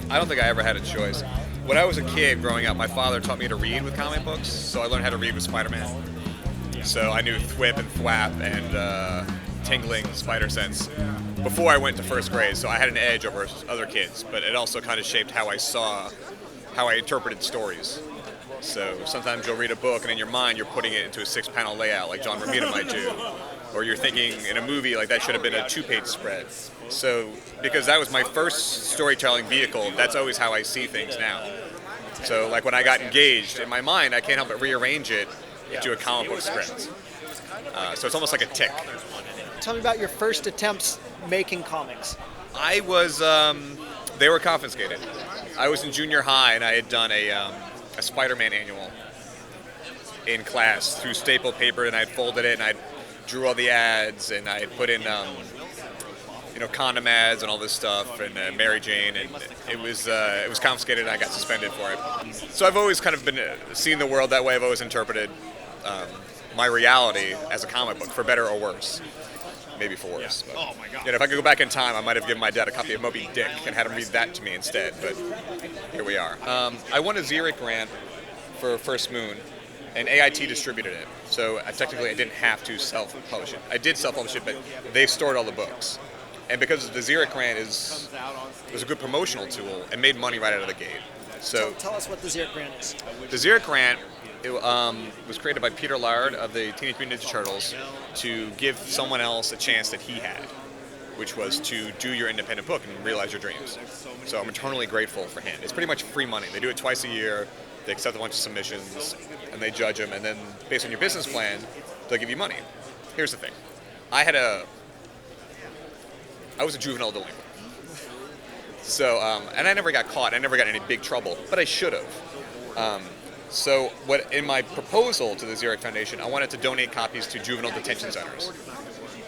I don't think I ever had a choice. When I was a kid growing up, my father taught me to read with comic books, so I learned how to read with Spider-Man. So I knew Thwip and Thwap and Tingling, Spider Sense before I went to first grade, so I had an edge over other kids, but it also kind of shaped how I interpreted stories. So sometimes you'll read a book and in your mind you're putting it into a 6-panel layout like John Romita might do. Or you're thinking in a movie like that should have been a 2-page spread. So because that was my first storytelling vehicle, that's always how I see things now. So like when I got engaged, in my mind I can't help but rearrange it into a comic book script. So it's almost like a tick. Tell me about your first attempts making comics. I was, they were confiscated. I was in junior high and I had done a Spider-Man annual in class through staple paper, and I'd folded it and I drew all the ads and I put in condom ads and all this stuff and Mary Jane, and it was confiscated and I got suspended for it. So I've always kind of been seeing the world that way. I've always interpreted my reality as a comic book, for better or worse. Maybe for worse. But, oh my God. If I could go back in time, I might have given my dad a copy of Moby Dick and had him read that to me instead, but here we are. I won a Xeric grant for First Moon, and AIT distributed it. So technically I didn't have to self-publish it. I did self-publish it, but they stored all the books. And because the Xeric grant was a good promotional tool and made money right out of the gate. So Tell us what the Xeric grant is. the Xeric grant was created by Peter Laird of the Teenage Mutant Ninja Turtles to give someone else a chance that he had, which was to do your independent book and realize your dreams. So I'm eternally grateful for him. It's pretty much free money. They do it twice a year. They accept a bunch of submissions, and they judge them, and then based on your business plan, they'll give you money. Here's the thing. I was a juvenile delinquent. So, and I never got caught. I never got in any big trouble, but I should have. So in my proposal to the Xeric Foundation, I wanted to donate copies to juvenile detention centers.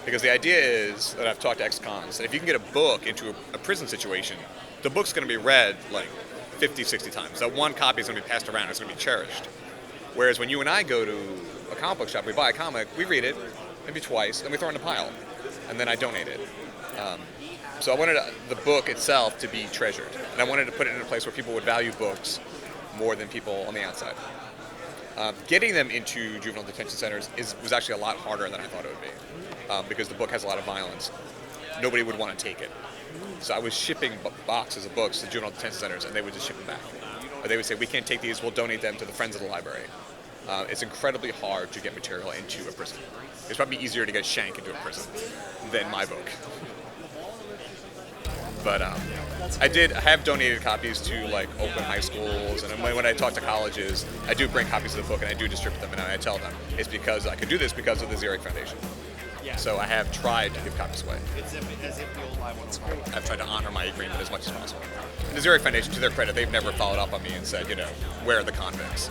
Because the idea is, that I've talked to ex-cons, that if you can get a book into a prison situation, the book's going to be read like 50, 60 times. That one copy is going to be passed around. It's going to be cherished. Whereas when you and I go to a comic book shop, we buy a comic, we read it, maybe twice, then we throw it in a pile. And then I donate it. So I wanted the book itself to be treasured. And I wanted to put it in a place where people would value books more than people on the outside. Getting them into juvenile detention centers was actually a lot harder than I thought it would be, because the book has a lot of violence. Nobody would want to take it. So I was shipping boxes of books to juvenile detention centers, and they would just ship them back. Or they would say, we can't take these, we'll donate them to the Friends of the Library. It's incredibly hard to get material into a prison. It's probably easier to get Shank into a prison than my book. But I have donated copies to like open high schools, and when I talk to colleges, I do bring copies of the book and I do distribute them, and I tell them it's because I could do this because of the Xeric Foundation. So I have tried to give copies away. I've tried to honor my agreement as much as possible. And the Xeric Foundation, to their credit, they've never followed up on me and said, where are the convicts?